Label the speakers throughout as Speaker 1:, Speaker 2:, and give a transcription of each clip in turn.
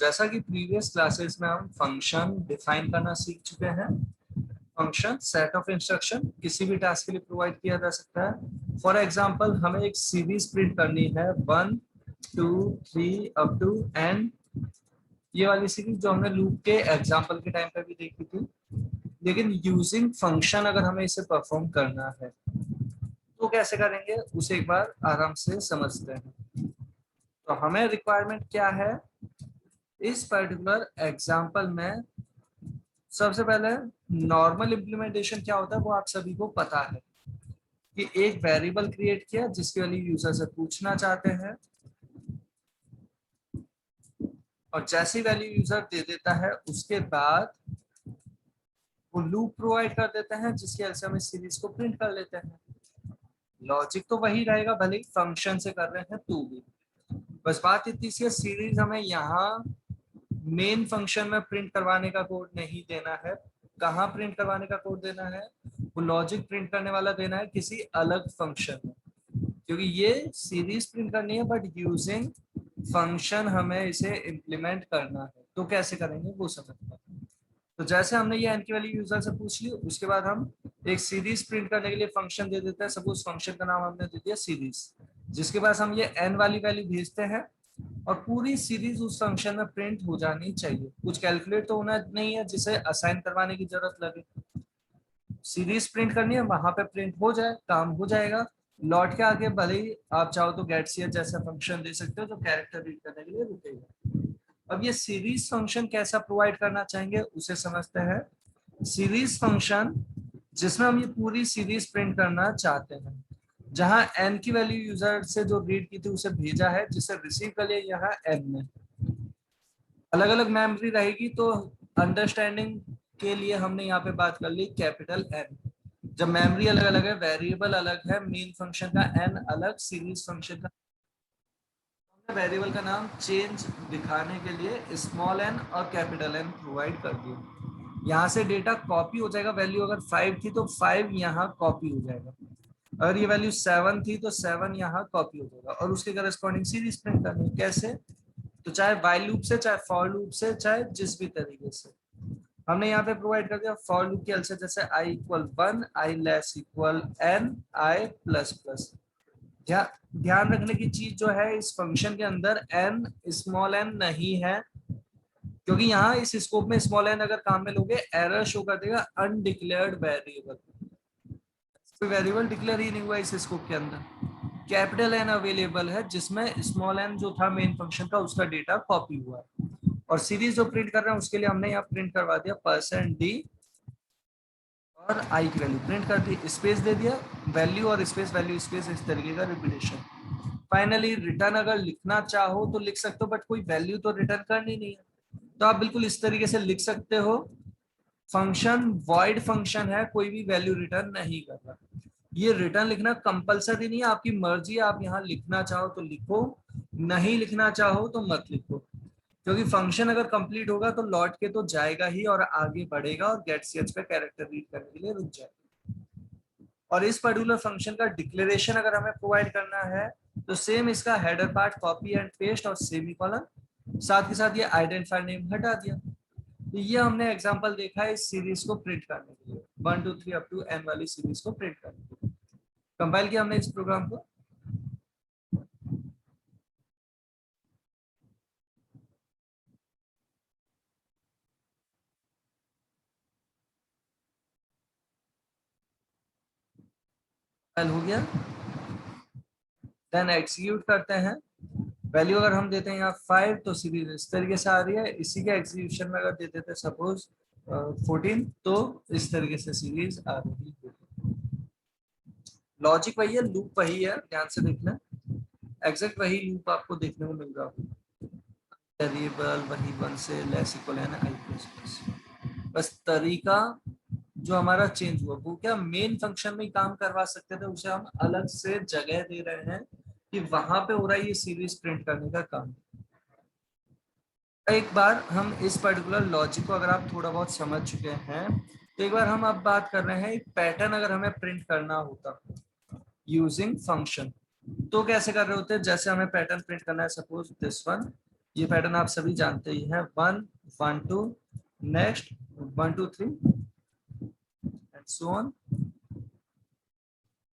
Speaker 1: जैसा कि previous classes में हम फंक्शन डिफाइन करना सीख चुके हैं। फंक्शन सेट ऑफ इंस्ट्रक्शन किसी भी टास्क के लिए प्रोवाइड किया जा सकता है। फॉर एग्जांपल हमें एक सीरीज प्रिंट करनी है 1 2 3 अप टू एन। ये वाली सीरीज जो हमने लूप के एग्जांपल के टाइम पे भी देखी थी, लेकिन यूजिंग फंक्शन अगर हमें इसे परफॉर्म करना है तो कैसे करेंगे उसे एक बार आराम से समझते हैं। तो हमें रिक्वायरमेंट क्या है इस पर्टिकुलर एग्जांपल में। सबसे पहले नॉर्मल इम्प्लीमेंटेशन क्या होता है वो आप सभी को पता है कि एक वेरिएबल क्रिएट किया जिसकी वैल्यू यूजर से पूछना चाहते हैं, और जैसी वैल्यू यूजर दे देता है उसके बाद वो लूप प्रोवाइड कर देते हैं जिसकी वजह से हम इस सीरीज को प्रिंट कर लेते हैं। लॉजिक तो वही रहेगा भले ही फंक्शन से कर रहे हैं तो भी। बस बात इतनी सी है, सीरीज हमें यहाँ मेन फंक्शन में प्रिंट करवाने का कोड नहीं देना है। कहाँ प्रिंट करवाने का कोड देना है, वो लॉजिक प्रिंट करने वाला देना है किसी अलग फंक्शन में, क्योंकि ये सीरीज प्रिंट करनी है बट यूजिंग फंक्शन हमें इसे इम्प्लीमेंट करना है। तो कैसे करेंगे वो समझते हैं। तो जैसे हमने ये एन की वैल्यू यूजर से पूछ ली, उसके बाद हम एक सीरीज प्रिंट करने के लिए फंक्शन दे देते हैं। सपोज फंक्शन का नाम हमने दे दिया सीरीज, जिसके पास हम ये एन वाली वैल्यू भेजते हैं और पूरी सीरीज उस फंक्शन में प्रिंट हो जानी चाहिए। कुछ कैलकुलेट तो होना नहीं है जिसे असाइन करवाने की जरूरत लगे। सीरीज प्रिंट करनी है, वहां पे प्रिंट हो जाए, काम हो जाएगा। लौट के आगे भले ही आप चाहो तो गेटसीएच जैसा फंक्शन दे सकते हो जो कैरेक्टर रीड करने के लिए रुकेगा। अब ये सीरीज फंक्शन कैसा प्रोवाइड करना चाहेंगे उसे समझते हैं। सीरीज फंक्शन जिसमें हम ये पूरी सीरीज प्रिंट करना चाहते हैं, जहां एन की वैल्यू यूजर से जो रीड की थी उसे भेजा है, जिसे रिसीव कर लिया यहाँ एन में। अलग अलग मेमोरी रहेगी तो अंडरस्टैंडिंग के लिए हमने यहाँ पे बात कर ली कैपिटल एन। जब मेमोरी अलग अलग है, वेरिएबल अलग है, मेन फंक्शन का एन अलग, सीरीज फंक्शन का वेरिएबल का नाम चेंज दिखाने के लिए स्मॉल एन और कैपिटल एन प्रोवाइड कर दिया। यहाँ से डेटा कॉपी हो जाएगा। वैल्यू अगर 5 थी तो 5 यहाँ कॉपी हो जाएगा, अगर ये वैल्यू 7 थी तो 7 यहाँ कॉपी हो जाएगा, और उसके करस्पॉन्डिंग सीरीज प्रिंट करनी है। कैसे? तो चाहे व्हाइल लूप से, चाहे फॉर लूप से, चाहे जिस भी तरीके से। हमने यहाँ पे प्रोवाइड कर दिया फॉर लूप की हेल्प से, जैसे i equal 1, i less equal n, i plus plus. ध्यान रखने की चीज जो है इस फंक्शन के अंदर n स्मॉल n नहीं है, क्योंकि यहाँ इस स्कोप में स्मॉल n अगर काम में लोगे एरर शो कर देगा अनडिक्लेयर्ड वेरिएबल। कोई वेरिएबल डिक्लेयर ही नहीं हुआ इस स्कोप के अंदर। कैपिटल एन अवेलेबल है जिसमें स्मॉल एन जो था मेन फंक्शन का उसका डेटा कॉपी हुआ है, और सीरीज जो प्रिंट कर रहे हैं उसके लिए हमने यहाँ प्रिंट करवा दिया %d और आई की वैल्यू प्रिंट कर दी, स्पेस दे दिया, वैल्यू और स्पेस, वैल्यू स्पेस, इस तरीके का रिपीटेशन। फाइनली रिटर्न अगर लिखना चाहो तो लिख सकते हो, बट कोई वैल्यू तो रिटर्न करनी नहीं है, तो आप बिल्कुल इस तरीके से लिख सकते हो। फंक्शन वॉइड फंक्शन है, कोई भी वैल्यू रिटर्न नहीं कर रहा। ये रिटर्न लिखना कंपलसरी नहीं है, आपकी मर्जी है। आप यहाँ लिखना चाहो तो लिखो, नहीं लिखना चाहो तो मत लिखो, क्योंकि फंक्शन अगर कंप्लीट होगा तो लौट के तो जाएगा ही और आगे बढ़ेगा और गेट सीएच पे कैरेक्टर रीड करने के लिए रुक जाएगा। और इस पर्टिकुलर फंक्शन का डिक्लेरेशन अगर हमें प्रोवाइड करना है तो सेम इसका header part copy and paste और सेमीकोलन, साथ के साथ ये आइडेंटिफायर नेम हटा दिया। तो ये हमने एग्जांपल देखा है इस सीरीज को प्रिंट करने के लिए, 1 2 3 अप टू n वाली सीरीज को प्रिंट करने के लिए। कंपाइल किया हमने इस प्रोग्राम को। हो गया, देन एग्जीक्यूट करते हैं। वैल्यू अगर हम देते हैं यहाँ 5 तो सीरीज इस तरीके से आ रही है। इसी के एग्जीक्यूशन में अगर दे देते सपोज 14 तो इस तरीके से सीरीज आ रही है। लॉजिक वही है, लूप वही है, ध्यान से देखना, एग्जैक्ट वही लूप आपको देखने को मिल रहा है। वेरिएबल वही 1 से लेस इक्वल है ना i प्लस प्लस। बस तरीका जो हमारा चेंज हुआ वो क्या, मेन फंक्शन में ही काम करवा सकते थे, उसे हम अलग से जगह दे रहे हैं कि वहां पे हो रहा है ये सीरीज प्रिंट करने का काम। एक बार हम इस पर्टिकुलर लॉजिक को अगर आप थोड़ा बहुत समझ चुके हैं तो एक बार हम अब बात कर रहे हैं एक पैटर्न अगर हमें प्रिंट करना होता यूजिंग फंक्शन तो कैसे कर रहे होते हैं। जैसे हमें पैटर्न प्रिंट करना है, सपोज दिस वन, ये पैटर्न आप सभी जानते ही हैं, 1 1 2, next 1 2 3 and so on.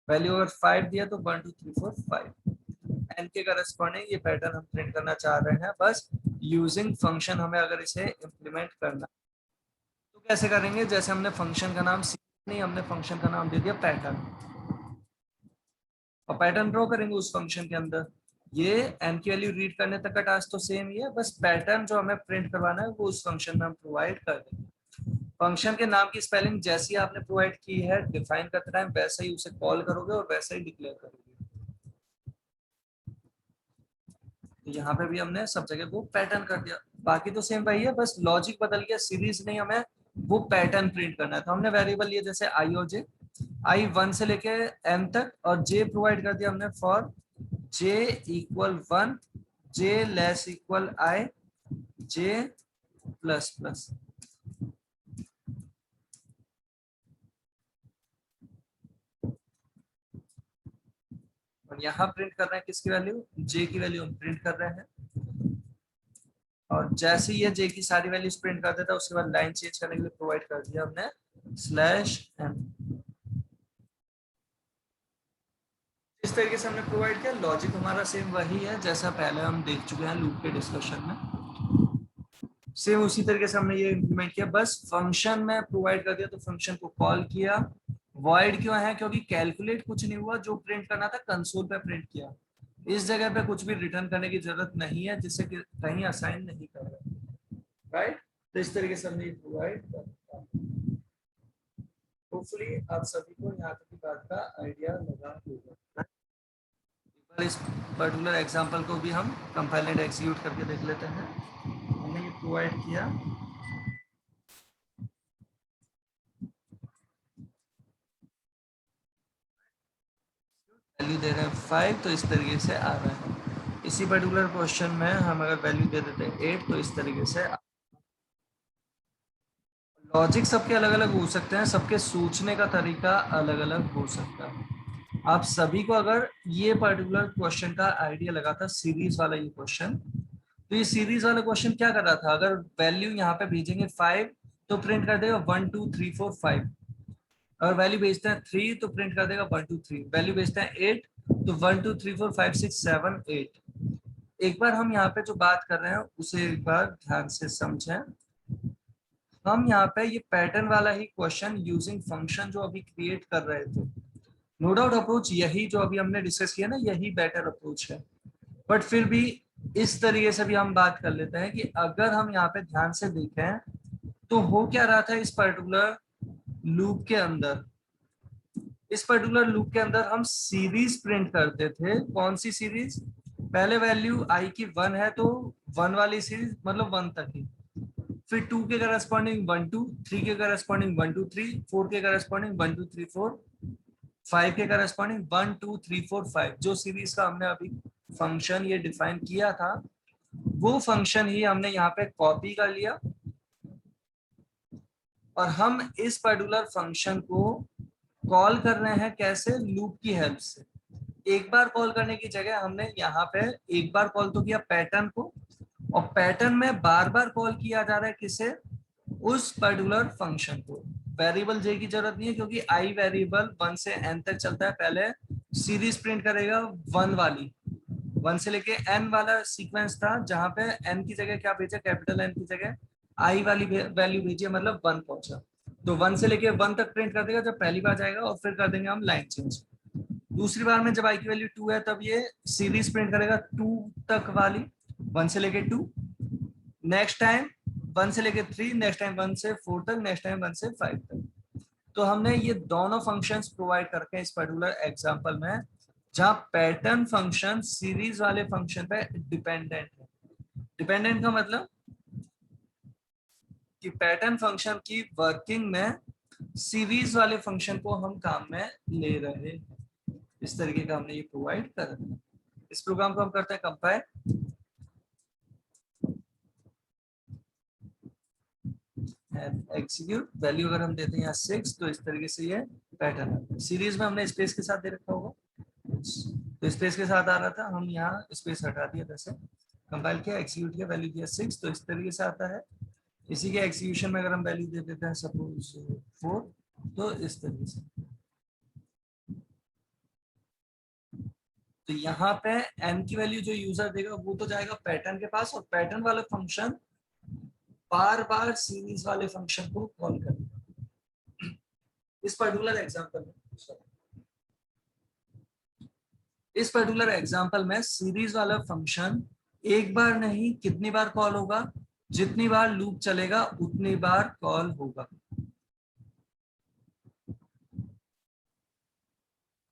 Speaker 1: Value अगर 5 दिया तो 1 2 3 4 5 एन के करस्पॉन्डिंग ये पैटर्न हम प्रिंट करना चाह रहे हैं, बस यूजिंग फंक्शन हमें अगर इसे इम्प्लीमेंट करना तो कैसे करेंगे। जैसे हमने फंक्शन का नाम नहीं, हमने फंक्शन का नाम दे दिया पैटर्न, और पैटर्न ड्रॉ करेंगे उस फंक्शन के अंदर। ये एन की वैल्यू रीड करने तक का टास्क तो सेम ही है, बस पैटर्न जो हमें प्रिंट करवाना है वो उस फंक्शन में हम प्रोवाइड कर देंगे। फंक्शन के नाम की स्पेलिंग जैसी आपने प्रोवाइड की है डिफाइन करते टाइम, वैसे ही उसे कॉल करोगे और वैसे ही डिक्लेयर करोगे। तो यहाँ पे भी हमने सब जगह वो पैटर्न कर दिया, बाकी तो सेम वही है, बस लॉजिक बदल गया, सीरीज नहीं, हमें वो पैटर्न प्रिंट करना है। तो हमने वेरिएबल लिए जैसे आई और जे, आई 1 से लेके एन तक, और जे प्रोवाइड कर दिया हमने for J equal 1, J less equal I, J plus plus. और यहाँ प्रिंट कर रहे हैं किसकी वैल्यू, जे की वैल्यू हम प्रिंट कर रहे हैं। और जैसे ही ये जे की सारी वैल्यूज प्रिंट कर देता है उसके बाद लाइन चेंज करने के लिए प्रोवाइड कर दिया हमने स्लैश एन। इस तरीके से हमने प्रोवाइड किया। लॉजिक हमारा सेम वही है जैसा पहले हम देख चुके हैं लूप के डिस्कशन में, सेम उसी तरीके से हमने ये इम्प्लीमेंट किया, बस फंक्शन में प्रोवाइड कर दिया तो फंक्शन को कॉल किया। वॉइड क्यों है, क्योंकि कैलकुलेट कुछ नहीं हुआ, जो प्रिंट करना था कंसोल पे प्रिंट किया, इस जगह पे कुछ भी रिटर्न करने की जरूरत नहीं है जिससे कि कहीं असाइन नहीं कर रहे, राइट। तो इस तरीके से हमने प्रोवाइड कर। होपफुली आप सभी को यहाँ तक की बात का आइडिया लगा होगा। इस पर्टिकुलर एग्जांपल को भी हम कंपाइल एंड एग्जीक्यूट करके देख लेते हैं। हमने ये प्रोवाइड किया, वैल्यू दे रहे हैं 5, तो इस तरीके से आ रहा है। इसी पर्टिकुलर क्वेश्चन में हम अगर वैल्यू दे देते हैं 8 तो इस तरीके से। लॉजिक सबके अलग अलग हो सकते हैं, सबके सोचने का तरीका अलग अलग हो सकता है। आप सभी को अगर ये पर्टिकुलर क्वेश्चन का आइडिया लगा था, सीरीज वाला ये क्वेश्चन, तो ये सीरीज वाला क्वेश्चन क्या कर रहा था, अगर वैल्यू यहाँ पे भेजेंगे 5 तो प्रिंट कर देगा 1 2 3 4 5, अगर वैल्यू भेजते हैं 3 तो प्रिंट कर देगा 1 2 3, वैल्यू भेजते हैं 8 तो 1 2 3 4 5 6 7 8। एक बार हम यहाँ पे जो बात कर रहे हैं उसे एक बार ध्यान से समझें। हम यहाँ पे ये पैटर्न वाला ही क्वेश्चन यूजिंग फंक्शन जो अभी क्रिएट कर रहे थे, नो डाउट अप्रोच यही जो अभी हमने डिस्कस किया ना, यही बेटर अप्रोच है, बट फिर भी इस तरीके से भी हम बात कर लेते हैं कि अगर हम यहाँ पे ध्यान से देखें तो हो क्या रहा था इस पर्टिकुलर लूप के अंदर। इस पर्टिकुलर लूप के अंदर हम सीरीज प्रिंट करते थे। कौन सी सीरीज, पहले वैल्यू आई की 1 है तो 1 वाली सीरीज, मतलब 1 तक ही, फिर 2 के करस्पॉन्डिंग 1 2, 3 के करस्पॉन्डिंग 1 2 3, 4 के करस्पॉन्डिंग 1 2 3 4, 5 के करस्पॉन्डिंग 1 2 3 4 5। जो सीरीज का हमने अभी फंक्शन ये डिफाइन किया था वो फंक्शन ही हमने यहाँ पे कॉपी कर लिया, और हम इस पर्टिकुलर फंक्शन को कॉल कर रहे हैं कैसे, लूप की हेल्प से। एक बार कॉल करने की जगह हमने यहाँ पे एक बार कॉल तो किया पैटर्न को, और पैटर्न में बार बार कॉल किया जा रहा है किसे, उस पर्टिकुलर फंक्शन को। वेरिएबल जे की जरूरत नहीं है क्योंकि आई वेरिएबल 1 से n तक चलता है, पहले सीरीज प्रिंट करेगा 1 वाली, 1 से लेके n वाला सीक्वेंस था जहां पे n की जगह क्या भेजा, कैपिटल N की जगह आई वाली वैल्यू भेजिए, मतलब 1 पहुंचा, तो 1 से लेके 1 तक प्रिंट कर देगा जब पहली बार जाएगा, और फिर कर देंगे हम लाइन चेंज। दूसरी बार में जब आई की वैल्यू 2 है तब ये सीरीज प्रिंट करेगा 2 तक वाली, 1 से लेके 2, नेक्स्ट टाइम 1 से लेके 3, नेक्स्ट टाइम 1 से 4 तक, नेक्स्ट टाइम 1 से 5 तक। तो हमने ये दोनों फंक्शंस प्रोवाइड करके इस पर्टिकुलर एग्जांपल में, जहां पैटर्न फंक्शन सीरीज वाले फंक्शन पे डिपेंडेंट है। डिपेंडेंट का मतलब कि पैटर्न फंक्शन की वर्किंग में सीरीज वाले फंक्शन को हम काम में ले रहे हैं। इस तरीके का हमने ये प्रोवाइड कर रहे हैं। इस प्रोग्राम को हम करते हैं कंपाइल एग्जीक्यूट। वैल्यू अगर हम देते हैं यहाँ 6 तो इस तरीके से ये पैटर्न है। सीरीज में हमने स्पेस के साथ दे रखा होगा, तो स्पेस के साथ आ रहा था, हम यहाँ स्पेस हटा दिया जैसे, कंपाइल किया, एक्सिक्यूट किया, वैल्यू दिया 6, तो इस तरीके से आता है। इसी के एक्सिक्यूशन में अगर हम वैल्यू दे देते हैं सपोज 4, तो इस तरीके से। तो यहाँ पे n की वैल्यू जो यूजर देगा वो तो जाएगा पैटर्न के पास, और पैटर्न वाला फंक्शन बार बार सीरीज वाले फंक्शन को कॉल करेगा। इस पर्टिकुलर एग्जांपल में सीरीज वाला फंक्शन एक बार नहीं कितनी बार कॉल होगा, जितनी बार लूप चलेगा उतनी बार कॉल होगा।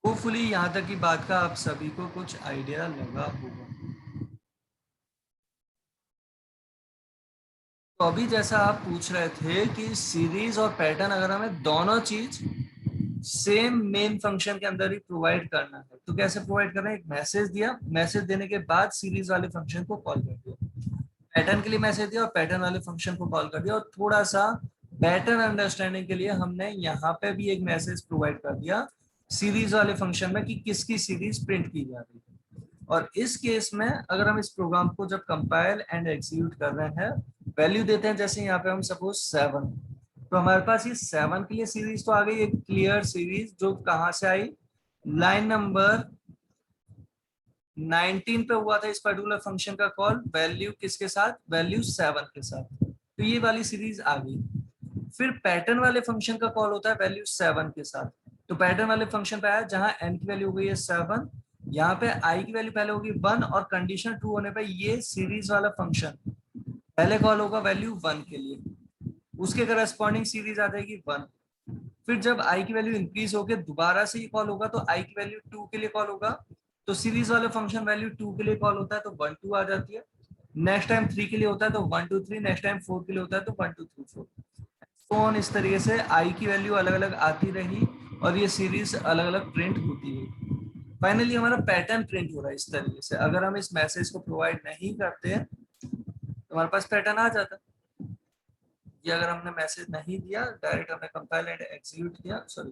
Speaker 1: होपफुली यहाँ तक की बात का आप सभी को कुछ आइडिया लगा होगा। तो अभी जैसा आप पूछ रहे थे कि सीरीज और पैटर्न अगर हमें दोनों चीज सेम मेन फंक्शन के अंदर ही प्रोवाइड करना है तो कैसे प्रोवाइड करना है। एक मैसेज दिया, मैसेज देने के बाद सीरीज वाले फंक्शन को कॉल कर दिया, पैटर्न के लिए मैसेज दिया और पैटर्न वाले फंक्शन को कॉल कर दिया, और थोड़ा सा बेटर अंडरस्टैंडिंग के लिए हमने यहाँ पे भी एक मैसेज प्रोवाइड कर दिया सीरीज वाले फंक्शन में कि किसकी सीरीज प्रिंट की जा रही है। और इस केस में अगर हम इस प्रोग्राम को जब कंपाइल एंड एग्जीक्यूट कर रहे हैं, वैल्यू देते हैं, जैसे यहाँ पे हम सपोज 7, तो हमारे पास ये 7 के लिए सीरीज तो आ गई, एक क्लियर सीरीज जो कहाँ से आई, लाइन नंबर 19 पे हुआ था इस पर्टिकुलर फंक्शन का कॉल, वैल्यू किसके साथ, वैल्यू 7 के साथ, तो ये वाली सीरीज आ गई। फिर पैटर्न वाले फंक्शन का कॉल होता है वैल्यू 7 के साथ, तो पैटर्न वाले फंक्शन पे आया जहां n की वैल्यू हो गई है 7, यहाँ पे i की वैल्यू पहले होगी 1, और कंडीशन ट्रू होने पे ये सीरीज वाला फंक्शन पहले कॉल होगा वैल्यू 1 के लिए, उसके करस्पॉन्डिंग सीरीज आ जाएगी 1। फिर जब i की वैल्यू इंक्रीज होकर दोबारा से ये कॉल होगा तो i की वैल्यू 2 के लिए कॉल होगा, तो सीरीज वाला फंक्शन वैल्यू 2 के लिए कॉल होता है तो 1 2 आ जाती है। नेक्स्ट टाइम 3 के लिए होता है तो 1 2 3, नेक्स्ट टाइम 4 के लिए होता है तो 1 2 3 4। तो इस तरीके से i की वैल्यू अलग अलग आती रही और ये सीरीज अलग अलग प्रिंट होती है। फाइनली हमारा पैटर्न प्रिंट हो रहा है इस तरीके से। अगर हम इस मैसेज को प्रोवाइड नहीं करते तो हमारे पास पैटर्न आ जाता। ये अगर हमने मैसेज नहीं दिया, डायरेक्ट हमने कंपाइल एंड एग्जीक्यूट किया, सॉरी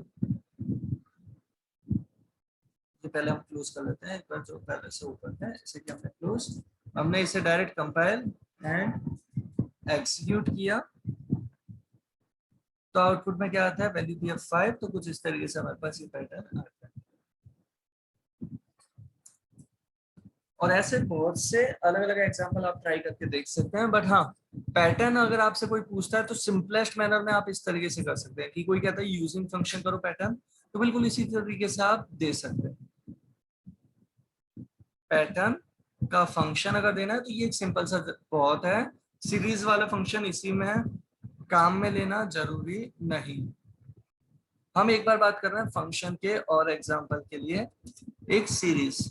Speaker 1: ये पहले हम क्लोज कर लेते हैं, एक बार जो पहले से ओपन है इसे कि हमने क्लोज, हमने इसे डायरेक्ट कंपाइल एंड एग्जीक्यूट किया तो आउटपुट में क्या आता है, वैल्यू दिया 5, तो कुछ इस तरीके से हमारे पास ये पैटर्न आता है। और ऐसे बहुत से अलग अलग एग्जांपल आप ट्राई करके देख सकते हैं, बट हाँ पैटर्न अगर आपसे कोई पूछता है तो सिंपलेस्ट मैनर में आप इस तरीके से कर सकते हैं कि कोई कहता है यूजिंग फंक्शन करो पैटर्न, तो बिल्कुल इसी तरीके से आप दे सकते हैं। पैटर्न का फंक्शन अगर देना है तो ये एक सिंपल सा बहुत है, सीरीज वाला फंक्शन इसी में है, काम में लेना जरूरी नहीं। हम एक बार बात कर रहे हैं फंक्शन के और एग्जांपल के लिए, एक सीरीज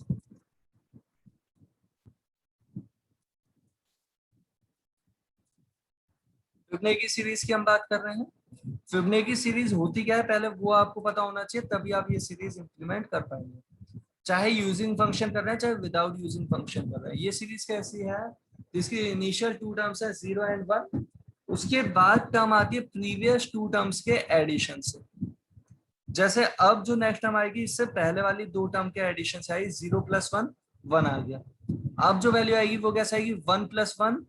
Speaker 1: फिबोनाची सीरीज की हम बात कर रहे हैं। फिबोनाची सीरीज होती क्या है पहले वो आपको पता होना चाहिए, तभी आप ये सीरीज इंप्लीमेंट कर पाएंगे, चाहे यूजिंग फंक्शन कर रहे हैं चाहे विदाउट यूजिंग फंक्शन कर रहे हैं। ये सीरीज कैसी है, जिसकी इनिशियल 2 टर्म्स है 0 एंड 1, उसके बाद टर्म आती है प्रीवियस 2 टर्म्स के एडिशन से। जैसे अब जो नेक्स्ट टर्म आएगी इससे पहले वाली 2 टर्म के एडिशन से आई, 0 + 1 1 आ गया। अब जो वैल्यू आएगी वो कैसे आएगी, 1 + 1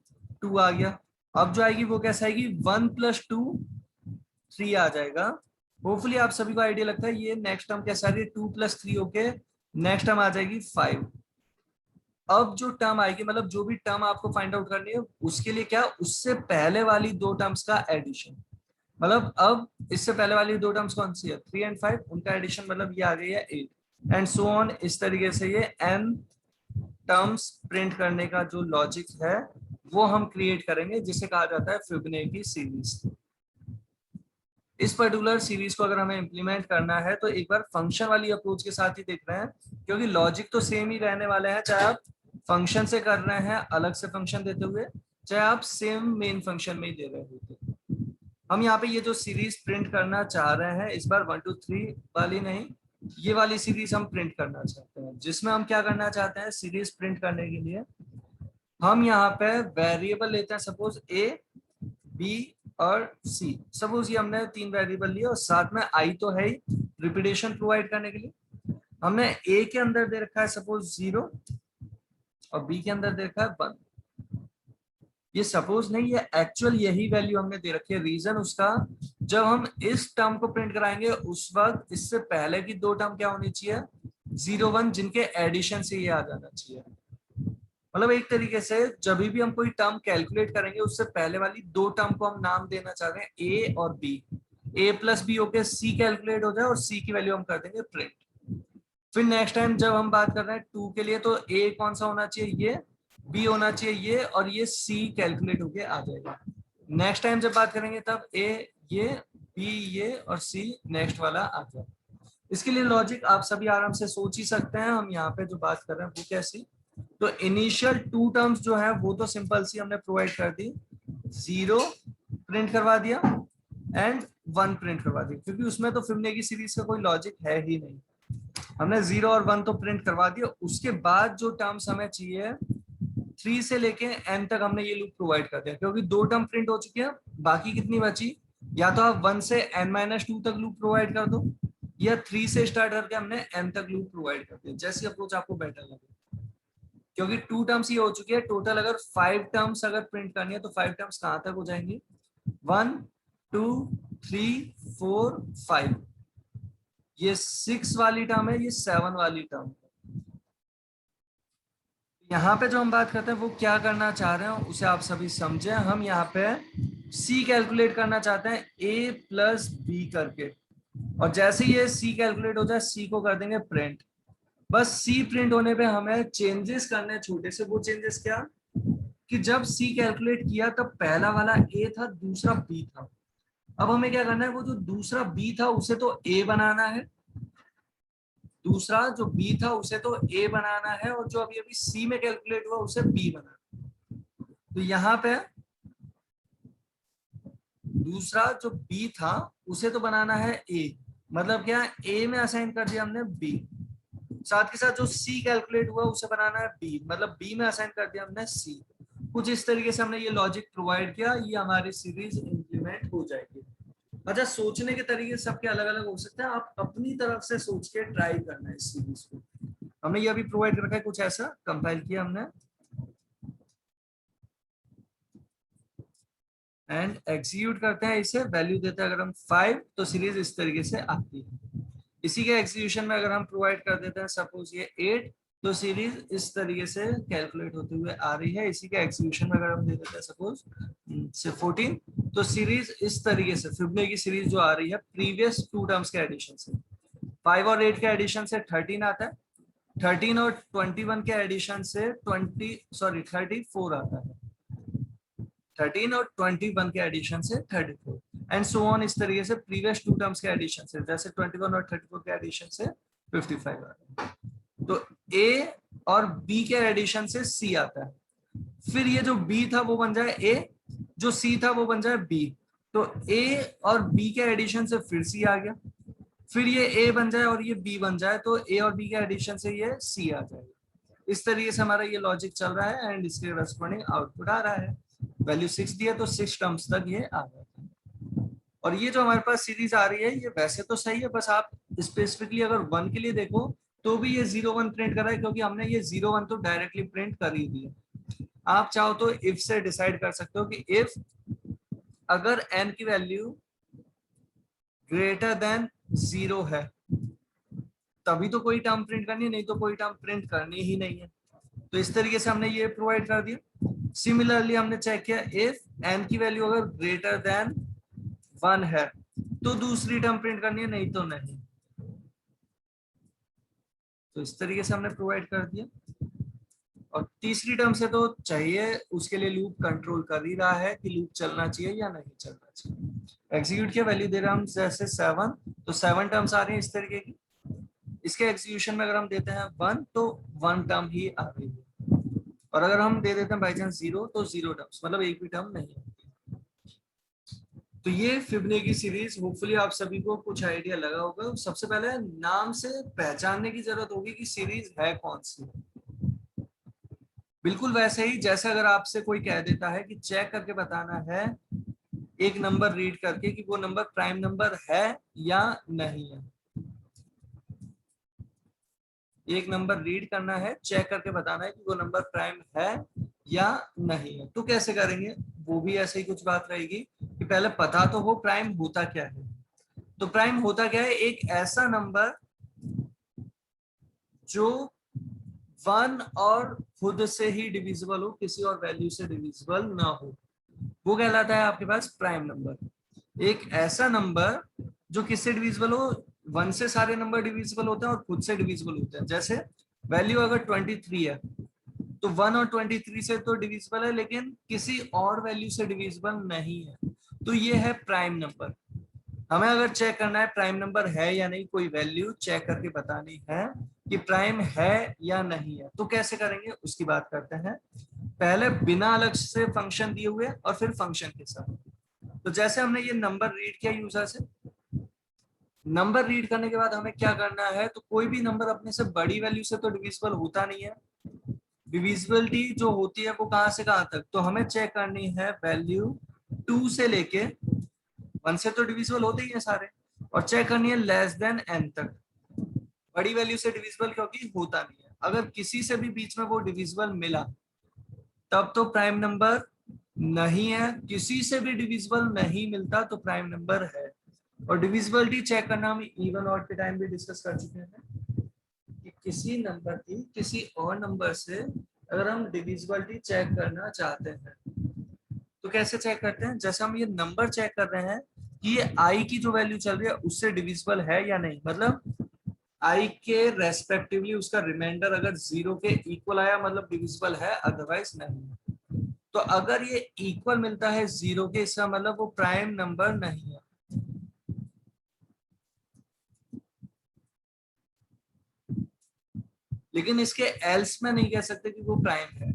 Speaker 1: 2 आ गया। अब जो आएगी वो कैसे आएगी, 1 + 2 3 आ जाएगा। होपफुली आप सभी को आइडिया लगता है ये नेक्स्ट टर्म कैसे आ रही है, 2 + 3 होके नेक्स्ट टर्म आ जाएगी 5। अब जो टर्म आएगी मतलब जो भी टर्म आपको फाइंड आउट करनी है उसके लिए क्या, उससे पहले वाली 2 टर्म्स का एडिशन, मतलब अब इससे पहले वाली 2 टर्म्स कौन सी है, 3 एंड 5, उनका एडिशन मतलब ये आ गई है 8 एंड सो ऑन। इस तरीके से ये n टर्म्स प्रिंट करने का जो लॉजिक है वो हम क्रिएट करेंगे, जिसे कहा जाता है फिबोनाची सीरीज। इस पर्टिकुलर सीरीज को अगर हमें इंप्लीमेंट करना है तो एक बार फंक्शन वाली अप्रोच के साथ ही देख रहे हैं, क्योंकि लॉजिक तो सेम ही रहने वाले हैं, चाहे आप फंक्शन से कर रहे हैं अलग से फंक्शन देते हुए, चाहे आप सेम मेन फंक्शन में ही दे रहे होते। हम यहाँ पे ये जो सीरीज प्रिंट करना चाह रहे हैं इस बार 1 2 3 वाली नहीं, ये वाली सीरीज हम प्रिंट करना चाहते हैं, जिसमें हम क्या करना चाहते हैं, सीरीज प्रिंट करने के लिए हम यहाँ पे वेरिएबल लेते हैं, सपोज a b और c। सपोज ये हमने 3 वेरिएबल लिए और साथ में i तो है ही रिपीटेशन प्रोवाइड करने के लिए। हमने a के अंदर दे रखा है सपोज 0 और b के अंदर दे रखा है 1। ये सपोज नहीं, ये एक्चुअल यही वैल्यू हमने दे रखी है। रीजन उसका, जब हम इस टर्म को प्रिंट कराएंगे उस वक्त इससे पहले की दो टर्म क्या होनी चाहिए, 0 1, जिनके एडिशन से ये आ जाना चाहिए। मतलब एक तरीके से जब भी हम कोई टर्म कैलकुलेट करेंगे उससे पहले वाली दो टर्म को हम नाम देना चाह रहे हैं ए और बी। ए प्लस बी होके सी कैलकुलेट हो जाए और सी की वैल्यू हम कर देंगे प्रिंट। फिर नेक्स्ट टाइम जब हम बात कर रहे हैं 2 के लिए, तो ए कौन सा होना चाहिए, ये, बी होना चाहिए ये, और ये सी कैलकुलेट होके आ जाएगा। नेक्स्ट टाइम जब बात करेंगे तब ए ये, बी ये, और सी नेक्स्ट वाला आ जाए। इसके लिए लॉजिक आप सभी आराम से सोच ही सकते हैं। हम यहाँ पे जो बात कर रहे हैं वो कैसी, तो इनिशियल 2 टर्म्स जो है वो तो सिंपल सी हमने प्रोवाइड कर दी, 0 प्रिंट करवा दिया एंड 1 प्रिंट करवा दिया, क्योंकि उसमें तो फिबोनाची सीरीज का कोई लॉजिक है ही नहीं। हमने 0 और 1 तो प्रिंट करवा दिया। उसके बाद जो टर्म्स हमें चाहिए 3 से लेके n तक हमने ये लूप प्रोवाइड कर दिया, क्योंकि 2 टर्म प्रिंट हो चुके हैं। बाकी कितनी बची, या तो आप 1 से n-2 तक लूप प्रोवाइड कर दो, या 3 से स्टार्ट करके हमने n तक लूप प्रोवाइड कर दिया, जैसी अप्रोच आपको बेटर लगे। क्योंकि 2 टर्म्स ये हो चुकी है टोटल। अगर 5 टर्म्स अगर प्रिंट करनी है तो 5 टर्म्स कहां तक हो जाएंगी, 1 2 3 4 5, ये 6 वाली टर्म है, ये 7 वाली टर्म है। यहाँ पे जो हम बात करते हैं वो क्या करना चाह रहे हैं उसे आप सभी समझे। हम यहाँ पे c कैलकुलेट करना चाहते हैं a प्लस बी करके, और जैसे ये c कैलकुलेट हो जाए c को कर देंगे प्रिंट। बस c प्रिंट होने पे हमें चेंजेस करने छोटे से। वो चेंजेस क्या, कि जब c कैलकुलेट किया तब पहला वाला a था, दूसरा b था। अब हमें क्या करना है, वो जो दूसरा b था उसे तो a बनाना है, दूसरा जो b था उसे तो a बनाना है, और जो अभी अभी c में कैलकुलेट हुआ उसे b बनाना है। तो यहाँ पे दूसरा जो b था उसे तो बनाना है a, मतलब क्या, a में असाइन कर दिया हमने b, साथ के साथ जो c कैलकुलेट हुआ उसे बनाना है b, मतलब b में असाइन कर दिया हमने c। कुछ इस तरीके से हमने ये लॉजिक प्रोवाइड किया, ये हमारी सीरीज इंप्लीमेंट हो जाएगी। अच्छा, सोचने के तरीके सबके अलग अलग हो सकते हैं, आप अपनी तरफ से सोच के ट्राई करना है इस सीरीज को। हमने ये अभी प्रोवाइड कर रखा है, कुछ ऐसा कंपाइल किया हमने एंड एग्जीक्यूट करते हैं इसे। वैल्यू देते हैं अगर हम 5 तो सीरीज इस तरीके से आती है। इसी के एग्जीक्यूशन में अगर हम प्रोवाइड कर देते हैं सपोज ये 8, तो सीरीज इस तरीके से कैलकुलेट होते हुए आ रही है। इसी के एग्जीक्यूशन में अगर हम दे देते हैं सपोज से 14, तो सीरीज इस तरीके से फिबोनाची की सीरीज जो आ रही है प्रीवियस 2 टर्म्स के एडिशन से, 5 और 8 के एडिशन से 13 आता है, 13 और 21 के एडिशन से 34 आता है, 13 और 21 के एडिशन से 34 एंड सो ऑन। इस तरीके से प्रीवियस 2 टर्म्स के एडिशन से, जैसे 21 और 34 के एडिशन से 55 आता है। तो a और b के एडिशन से c आता है, फिर ये जो b था वो बन जाए a, जो c था वो बन जाए b, तो a और b के एडिशन से फिर c आ गया, फिर ये a बन जाए और ये b बन जाए, तो a और b के एडिशन से ये c आ जाएगा। इस तरीके से हमारा ये लॉजिक चल रहा है एंड इसके रेस्पॉन्डिंग आउटपुट आ रहा है। वैल्यू 6 दी है तो 6 टर्म्स तक ये आ जाता है। और ये जो हमारे पास सीरीज आ रही है ये वैसे तो सही है, बस आप स्पेसिफिकली अगर 1 के लिए देखो तो भी ये 0 1 प्रिंट कर रहा है, क्योंकि हमने ये 0 1 तो डायरेक्टली प्रिंट कर ही दिया। आप चाहो तो इफ से डिसाइड कर सकते हो कि इफ अगर n की वैल्यू ग्रेटर देन 0 है तभी तो कोई टर्म प्रिंट करनी है, नहीं तो कोई टर्म प्रिंट करनी ही नहीं है। तो इस तरीके से हमने ये प्रोवाइड कर दिया। सिमिलरली हमने चेक किया इफ n की वैल्यू अगर ग्रेटर देन 1 है तो दूसरी टर्म प्रिंट करनी है, नहीं तो नहीं। तो इस तरीके से हमने प्रोवाइड कर दिया। और तीसरी टर्म से तो चाहिए, उसके लिए लूप कंट्रोल कर ही रहा है कि लूप चलना चाहिए या नहीं चलना चाहिए। एग्जीक्यूट किया, वैल्यू दे रहा हम जैसे 7, तो 7 टर्म्स आ रही है इस तरीके की। इसके एग्जीक्यूशन में अगर हम देते हैं 1 तो 1 टर्म ही आ रही है, और अगर हम दे देते हैं बाई चांस 0 तो 0 टर्म्स, मतलब एक भी टर्म नहीं है। तो ये फिबोनाची की सीरीज, होपफुली आप सभी को कुछ आइडिया लगा होगा। सबसे पहले नाम से पहचानने की जरूरत होगी कि सीरीज है कौन सी। बिल्कुल वैसे ही जैसे अगर आपसे कोई कह देता है कि चेक करके बताना है एक नंबर रीड करके कि वो नंबर प्राइम नंबर है या नहीं है, एक नंबर रीड करना है, चेक करके बताना है कि वो नंबर प्राइम है या नहीं है। तो कैसे करेंगे, वो भी ऐसे ही कुछ बात रहेगी कि पहले पता तो हो प्राइम होता क्या है। तो प्राइम होता क्या है, एक ऐसा नंबर जो वन और खुद से ही डिविजिबल हो, किसी और वैल्यू से डिविजिबल ना हो, वो कहलाता है आपके पास प्राइम नंबर। एक ऐसा नंबर जो किससे डिविजिबल हो, वन से सारे नंबर डिविजिबल होते हैं और खुद से डिविजिबल होते हैं। जैसे वैल्यू अगर 23 है तो 1 और 23 से तो डिविजिबल है, लेकिन किसी और वैल्यू से डिविजिबल नहीं है, तो ये है प्राइम नंबर। हमें अगर चेक करना है प्राइम नंबर है या नहीं, कोई वैल्यू चेक करके बतानी है कि प्राइम है या नहीं है, तो कैसे करेंगे उसकी बात करते हैं। पहले बिना अलग से फंक्शन दिए हुए और फिर फंक्शन के साथ। तो जैसे हमने ये नंबर रीड किया यूजर से, नंबर रीड करने के बाद हमें क्या करना है, तो कोई भी नंबर अपने से बड़ी वैल्यू से तो डिविजिबल होता नहीं है। डिविजिबिलिटी जो होती है वो कहां से कहां तक, तो हमें चेक करनी है वैल्यू 2 से लेके 1 से तो डिविजिबल होते ही है सारे, और चेक करनी है लेस देन n तक, बड़ी वैल्यू से डिविजिबल क्योंकि होता नहीं है। अगर किसी से भी बीच में वो डिविजिबल मिला तब तो प्राइम नंबर नहीं है, किसी से भी डिविजिबल नहीं मिलता तो प्राइम नंबर है। और डिविजिबिलिटी चेक करना हम इवन ऑड के टाइम भी डिस्कस कर चुके हैं कि किसी नंबर की किसी और नंबर से अगर हम डिविजिबिलिटी चेक करना चाहते हैं तो कैसे चेक करते हैं। जैसे हम ये नंबर चेक कर रहे हैं कि ये आई की जो वैल्यू चल रही है उससे डिविजिबल है या नहीं, मतलब आई के रेस्पेक्टिवली उसका रिमाइंडर अगर 0 के इक्वल आया मतलब डिविजिबल है, अदरवाइज नहीं। तो अगर ये इक्वल मिलता है 0 के, इसका मतलब वो प्राइम नंबर नहीं है। लेकिन इसके एल्स में नहीं कह सकते कि वो प्राइम है।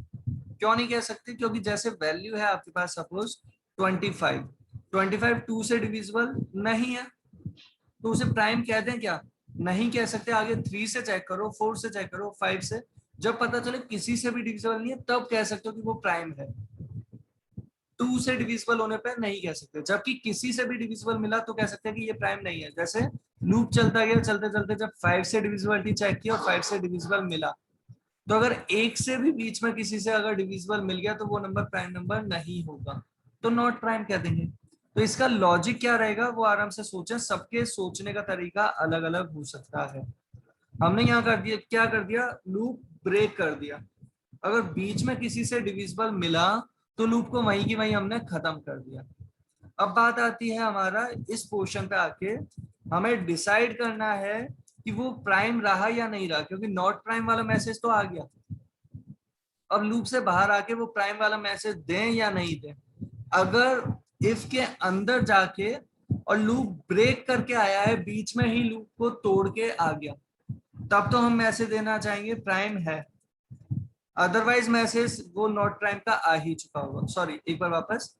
Speaker 1: क्यों नहीं कह सकते, क्योंकि जैसे वैल्यू है आपके पास सपोज 25, 25 2 से डिविजिबल नहीं है, तो उसे प्राइम कहते हैं क्या, नहीं कह सकते। आगे 3 से चेक करो, 4 से चेक करो, 5 से, जब पता चले किसी से भी डिविजिबल नहीं है तब कह सकते हो कि वो प्राइम है। 2 से डिविजिबल होने पर नहीं कह सकते, जबकि किसी से भी डिविजिबल मिला तो कह सकते हैं कि ये प्राइम नहीं है। जैसे लूप चलता गया, चलते चलते जब 5 से डिविजिबिलिटी चेक की और 5 से डिविजिबल मिला, तो अगर एक से भी बीच में किसी से अगर डिविजिबल मिल गया तो वो नंबर प्राइम नंबर नहीं होगा, तो नॉट प्राइम कह देंगे। तो इसका लॉजिक क्या रहेगा वो आराम से सोचें, सबके सोचने का तरीका अलग अलग हो सकता है। हमने यहाँ कर दिया, क्या कर दिया, लूप ब्रेक कर दिया। अगर बीच में किसी से डिविजिबल मिला तो लूप को वहीं की वहीं हमने खत्म कर दिया। अब बात आती है हमारा इस पोर्शन पे आके, हमें डिसाइड करना है कि वो प्राइम रहा या नहीं रहा, क्योंकि नॉट प्राइम वाला मैसेज तो आ गया। अब लूप से बाहर आके वो प्राइम वाला मैसेज दें या नहीं दें। अगर इफ के अंदर जाके और लूप ब्रेक करके आया है, बीच में ही लूप को तोड़ के आ गया, तब तो हम मैसेज देना चाहेंगे प्राइम है। अदरवाइज मैसेज वो नॉट प्राइम का आ ही चुका होगा। सॉरी, एक बार वापस,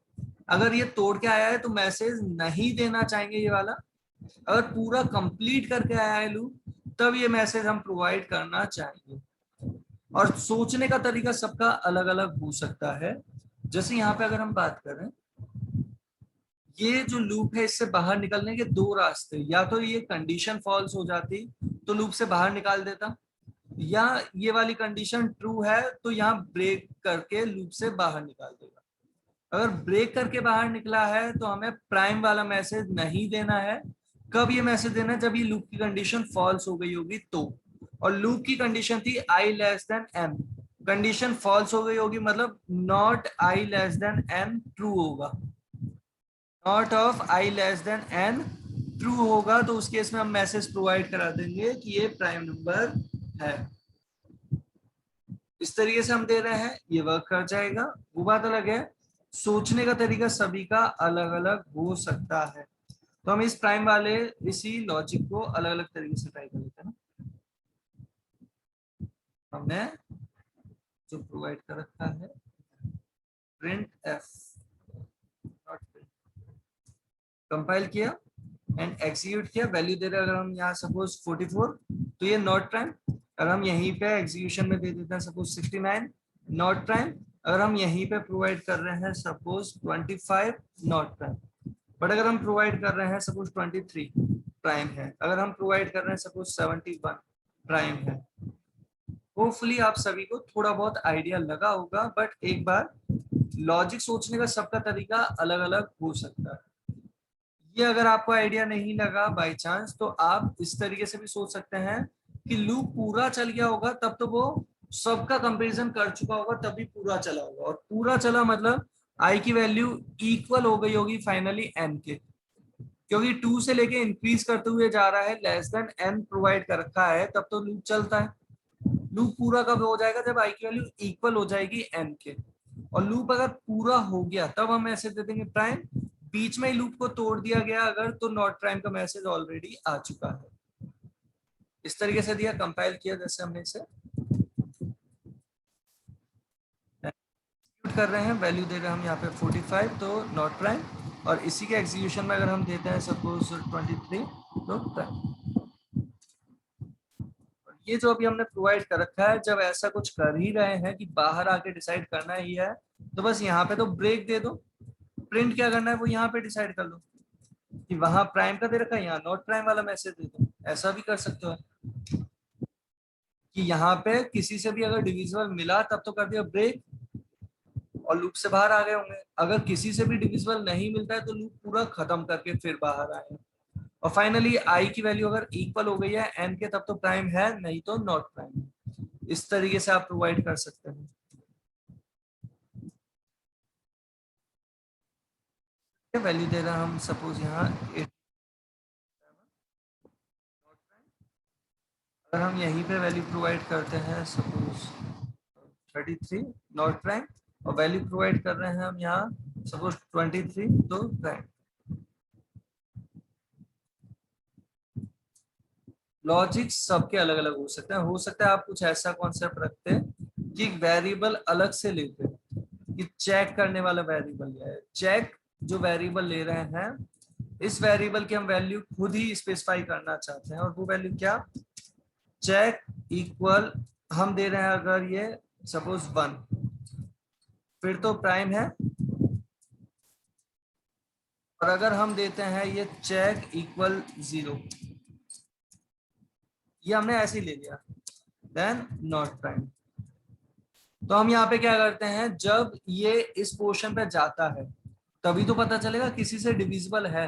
Speaker 1: अगर ये तोड़ के आया है तो मैसेज नहीं देना चाहेंगे ये वाला। अगर पूरा कंप्लीट करके आया है लूप तब ये मैसेज हम प्रोवाइड करना चाहेंगे। और सोचने का तरीका सबका अलग अलग हो सकता है। जैसे यहाँ पे अगर हम बात करें, ये जो लूप है इससे बाहर निकलने के दो रास्ते, या तो ये कंडीशन फॉल्स हो जाती तो लूप से बाहर निकाल देता, या ये वाली कंडीशन ट्रू है तो यहाँ ब्रेक करके लूप से बाहर निकाल देगा। अगर ब्रेक करके बाहर निकला है तो हमें प्राइम वाला मैसेज नहीं देना है। कब ये मैसेज देना है, जब ये लूप की कंडीशन फॉल्स हो गई होगी तो। और लूप की कंडीशन थी I less than M, condition false हो गई होगी मतलब not I less than N true होगा, not of I less than N true होगा, तो उस केस में हम मैसेज प्रोवाइड करा देंगे कि ये प्राइम नंबर है। इस तरीके से हम दे रहे हैं, ये वर्क कर जाएगा। वो बात अलग है, सोचने का तरीका सभी का अलग अलग हो सकता है। तो हम इस प्राइम वाले इसी लॉजिक को अलग अलग तरीके से ट्राई कर लेते हैं ना। हमने जो प्रोवाइड कर रखा है print F not print, compile किया एंड एग्जीक्यूट किया, वैल्यू दे रहे हैं अगर हम यहाँ सपोज 44 तो ये नॉट प्राइम। अगर हम यहीं पे एग्जीक्यूशन में दे देते हैं सपोज 69 नॉट प्राइम। अगर हम यहीं पे प्रोवाइड कर रहे हैं सपोज 25 नॉट प्राइम। बट अगर हम प्रोवाइड कर रहे हैं सपोज 23 प्राइम है। अगर हम प्रोवाइड कर रहे हैं सपोज 71 प्राइम है। होपफुली आप सभी को थोड़ा बहुत आइडिया लगा होगा, बट एक बार लॉजिक सोचने का सबका तरीका अलग अलग हो सकता है। ये अगर आपको आइडिया नहीं लगा बाय चांस, तो आप इस तरीके से भी सोच सकते हैं कि लूप पूरा चल गया होगा तब तो वो सबका कंपैरिजन कर चुका होगा, तभी पूरा चला होगा। और पूरा चला मतलब आई की वैल्यू इक्वल हो गई होगी फाइनली एन के, क्योंकि 2 से लेके इंक्रीज करते हुए जा रहा है, लेस देन एन प्रोवाइड कर रखा है, तब तो लूप चलता है। लूप पूरा कब हो जाएगा? जब आई की वैल्यू इक्वल हो जाएगी एन के। और लूप अगर पूरा हो गया तब हम मैसेज दे देंगे प्राइम। बीच में ही लूप को तोड़ दिया गया अगर, तो नॉट प्राइम का मैसेज ऑलरेडी आ चुका है। इस तरीके से दिया, कंपाइल किया जैसे हमने इसे कर रहे हैं, वैल्यू दे रहे हैं हम यहाँ पे 45, तो नॉट प्राइम। और इसी के एग्जीक्यूशन में अगर हम देते हैं सपोज 23, तो प्राइम। ये जो अभी हमने प्रोवाइड कर रखा है, जब ऐसा कुछ कर ही रहे हैं कि बाहर आके डिसाइड करना ही है, तो बस यहाँ पे तो ब्रेक दे दो। प्रिंट क्या करना है वो यहाँ पे डिसाइड कर लो कि वहां प्राइम का दे रखा है, यहाँ नॉट प्राइम वाला मैसेज दे दो। ऐसा भी कर सकते हो कि यहाँ पे किसी से भी अगर डिविजिबल मिला तब तो कर दिया ब्रेक और लूप से बाहर आ गए होंगे। अगर किसी से भी डिविजिबल नहीं मिलता है तो लूप पूरा खत्म करके फिर बाहर आए। और फाइनली आई की वैल्यू अगर इक्वल हो गई है एन के, तब तो प्राइम है, नहीं तो नॉट प्राइम। इस तरीके से आप प्रोवाइड कर सकते हैं। वैल्यू दे रहा हम सपोज यहाँ 8, अगर हम यहीं पे वैल्यू प्रोवाइड करते हैं सपोज 33 नॉट प्राइम, और वैल्यू प्रोवाइड कर रहे हैं हम यहाँ सपोज 23, तो प्राइम। लॉजिक सबके अलग अलग हो सकते हैं। हो सकता है आप कुछ ऐसा कॉन्सेप्ट रखते हैं कि वेरिएबल अलग से लेते हैं, कि चेक करने वाला वेरिएबल है। चेक जो वेरिएबल ले रहे हैं, इस वेरिएबल की हम वैल्यू खुद ही स्पेसिफाई करना चाहते हैं। और वो वैल्यू क्या? चेक इक्वल हम दे रहे हैं अगर ये सपोज 1, फिर तो प्राइम है। और अगर हम देते हैं ये चेक इक्वल 0, ये हमने ऐसे ही ले लिया, देन नॉट प्राइम। तो हम यहाँ पे क्या करते हैं, जब ये इस पोर्शन पे जाता है तभी तो पता चलेगा किसी से डिविजिबल है।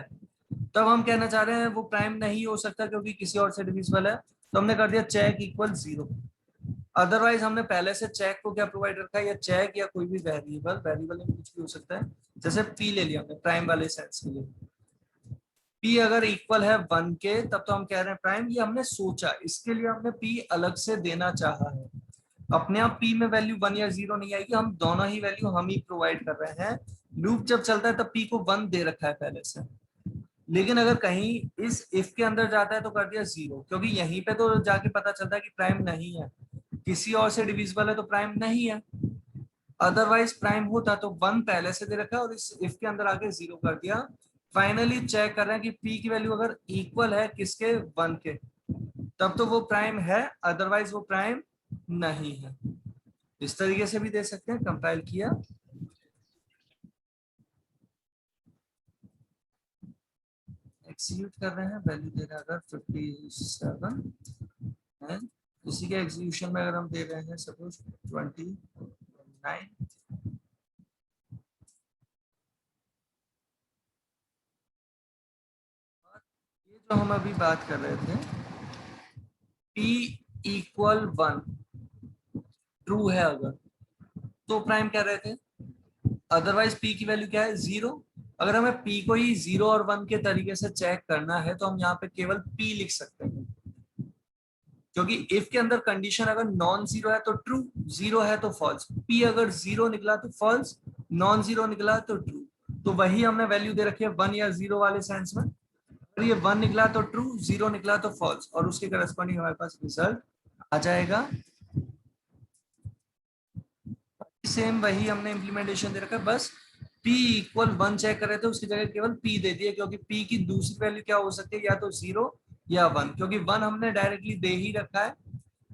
Speaker 1: तब हम कहना चाह रहे हैं वो प्राइम नहीं हो सकता क्योंकि किसी और से डिविजिबल है, तो हमने कर दिया चेक इक्वल 0। अदरवाइज हमने पहले से चेक को क्या प्रोवाइड रखा है, या चेक या कोई भी वेरिएबल, वेरिएबल में कुछ भी हो सकता है। जैसे पी ले लिया हमने प्राइम वाले सेंस के लिए, पी अगर इक्वल है 1 के, तब तो हम कह रहे हैं प्राइम। ये हमने सोचा, इसके लिए हमने पी अलग से देना चाहा है। अपने आप पी में वैल्यू 1 या 0 नहीं आएगी, हम दोनों ही वैल्यू हम ही प्रोवाइड कर रहे हैं। लूप जब चलता है तब पी को 1 दे रखा है पहले से, लेकिन अगर कहीं इस इफ के अंदर जाता है तो कर दिया 0, क्योंकि यहीं पे तो जाके पता चलता है कि प्राइम नहीं है। किसी और से डिविजिबल है तो प्राइम नहीं है। अदरवाइज प्राइम होता तो 1 पहले से दे रखा है और इस इफ के अंदर आके 0 कर दिया। फाइनली चेक कर रहे हैं कि पी की वैल्यू अगर इक्वल है किसके, 1 के, तब तो वो प्राइम है, अदरवाइज वो प्राइम नहीं है। इस तरीके से भी दे सकते हैं। कंपाइल किया, एक्सिक्यूट कर रहे हैं, वैल्यू दे रहे हैं अगर 57 है। इसी के एग्जीक्यूशन में अगर हम दे रहे हैं सपोज 29, ये जो हम अभी बात कर रहे थे p इक्वल 1 ट्रू है अगर, तो प्राइम कह रहे थे। अदरवाइज p की वैल्यू क्या है, 0। अगर हमें p को ही 0 और 1 के तरीके से चेक करना है तो हम यहाँ पे केवल p लिख सकते हैं, क्योंकि इफ के अंदर कंडीशन अगर नॉन जीरो है तो ट्रू, जीरो है तो फॉल्स। p अगर 0 निकला तो फॉल्स, नॉन जीरो निकला तो ट्रू। तो वही हमने वैल्यू दे रखी है 1 या 0 वाले सेंस में। अगर ये 1 निकला तो ट्रू, 0 निकला तो फॉल्स, और उसके करस्पॉन्डिंग हमारे पास रिजल्ट आ जाएगा। सेम वही हमने इम्प्लीमेंटेशन दे रखा है, बस p इक्वल 1 चेक कर रहे थे, उसकी जगह केवल p दे दिए, क्योंकि p की दूसरी वैल्यू क्या हो सकती है, या तो 0 या 1, क्योंकि 1 हमने डायरेक्टली दे ही रखा है।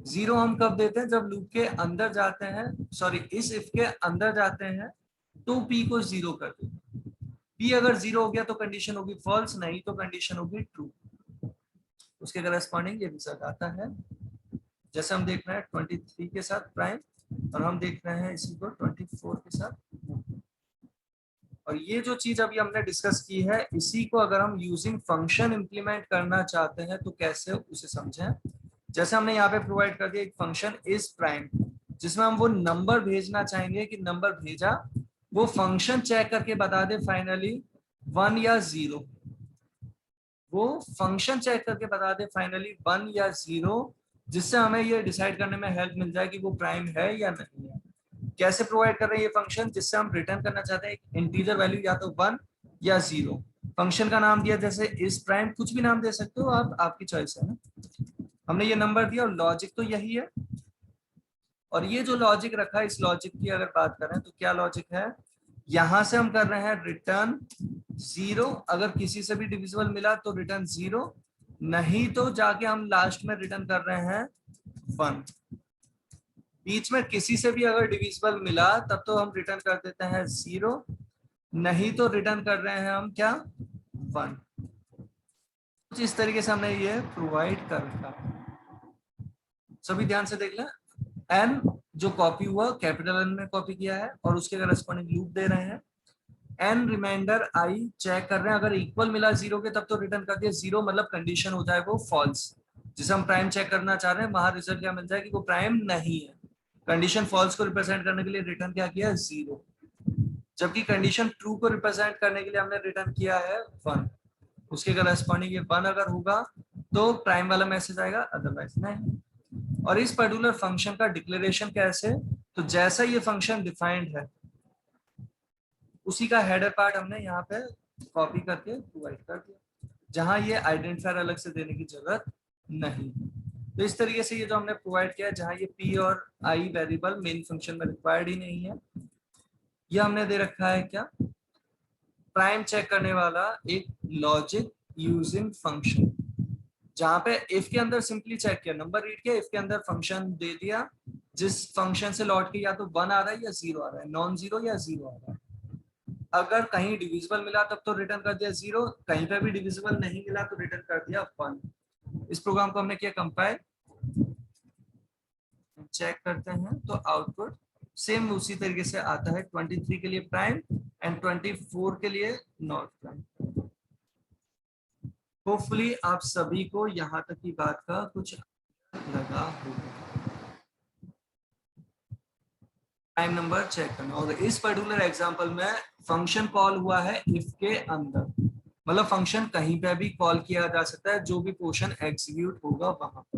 Speaker 1: 0 हम कब देते हैं, जब लूप के अंदर जाते हैं, सॉरी इस इफ के अंदर जाते हैं, तो p को 0 कर देते हैं। p अगर 0 हो गया तो कंडीशन होगी फॉल्स, नहीं तो कंडीशन होगी ट्रू। उसके करस्पॉन्डिंग ये रिजल्ट आता है। जैसे हम देख रहे हैं 23 के साथ प्राइम, और हम देख रहे हैं इसी को 24 के साथ। और ये जो चीज अभी हमने डिस्कस की है, इसी को अगर हम यूजिंग फंक्शन इंप्लीमेंट करना चाहते हैं तो कैसे उसे समझें। जैसे हमने यहाँ पे प्रोवाइड कर दिया एक फंक्शन इज प्राइम, जिसमें हम वो नंबर भेजना चाहेंगे कि नंबर भेजा, वो फंक्शन चेक करके बता दे फाइनली 1 या 0। वो फंक्शन चेक करके बता दे फाइनली 1 या 0, जिससे हमें ये डिसाइड करने में हेल्प मिल जाए कि वो प्राइम है या नहीं है। कैसे प्रोवाइड कर रहे हैं ये फंक्शन, जिससे हम रिटर्न करना चाहते हैं एक इंटीजर वैल्यू, या तो 1 या 0। फंक्शन का नाम दिया जैसे इस प्राइम, कुछ भी नाम दे सकते हो आप, आपकी चॉइस है ना। हमने ये नंबर दिया और लॉजिक तो यही है। और ये जो लॉजिक रखा है, इस लॉजिक की अगर बात करें तो क्या लॉजिक है, यहां से हम कर रहे हैं रिटर्न 0। अगर किसी से भी डिविजिबल मिला तो रिटर्न 0, नहीं तो जाके हम लास्ट में रिटर्न कर रहे हैं 1। बीच में किसी से भी अगर डिविजिबल मिला तब तो हम रिटर्न कर देते हैं 0, नहीं तो रिटर्न कर रहे हैं हम क्या, 1। इस तरीके से हमने ये प्रोवाइड कर रखा। सभी ध्यान से देख लें। एन जो कॉपी हुआ कैपिटल एन में कॉपी किया है और उसके करस्पॉन्डिंग लूप दे रहे हैं। एन रिमाइंडर आई चेक कर रहे हैं, अगर इक्वल मिला 0 के तब तो रिटर्न कर दिया 0, मतलब कंडीशन हो जाए वो फॉल्स। जिसे हम प्राइम चेक करना चाह रहे हैं वहां रिजल्ट क्या मिल जाए कि वो प्राइम नहीं है। कंडीशन फॉल्स को रिप्रेजेंट करने के लिए रिटर्न क्या किया, 0। जबकि कंडीशन ट्रू को रिप्रेजेंट करने के लिए हमने रिटर्न किया है 1। उसके करस्पॉन्डिंग ये 1 अगर होगा तो प्राइम वाला मैसेज आएगा, अदरवाइज नहीं। और इस पर्टिकुलर फंक्शन का डिक्लेरेशन कैसे, तो जैसा ये फंक्शन डिफाइंड है उसी का हेडर पार्ट हमने यहाँ पे कॉपी करके प्रोवाइड कर दिया, जहां ये आइडेंटिफायर अलग से देने की जरूरत नहीं। तो इस तरीके से ये जो हमने प्रोवाइड किया है, जहां ये पी और आई वेरिएबल मेन फंक्शन में रिक्वायर्ड ही नहीं है, ये हमने दे रखा है क्या, प्राइम चेक करने वाला एक लॉजिक यूजिंग फंक्शन, जहां पे इफ के अंदर सिंपली चेक किया, नंबर रीड किया, इफ के अंदर फंक्शन दे दिया, जिस फंक्शन से लौट के या तो 1 आ रहा है या 0 आ रहा है, नॉन 0 या 0 आ रहा है। अगर कहीं डिविजिबल मिला तब तो रिटर्न कर दिया 0, कहीं पे भी डिविजिबल नहीं मिला तो रिटर्न कर दिया 1। इस प्रोग्राम को हमने किया कंपाइल, चेक करते हैं तो आउटपुट सेम उसी तरीके से आता है। 23 के लिए प्राइम एंड 24 के लिए नॉट प्राइम। होपफुली आप सभी को यहाँ तक की बात का कुछ लगा होगा। प्राइम नंबर चेक करना, और इस पर्टिकुलर एग्जांपल में फंक्शन कॉल हुआ है इफ के अंदर, मतलब फंक्शन कहीं पे भी कॉल किया जा सकता है, जो भी पोर्शन एग्जीक्यूट होगा वहां पर।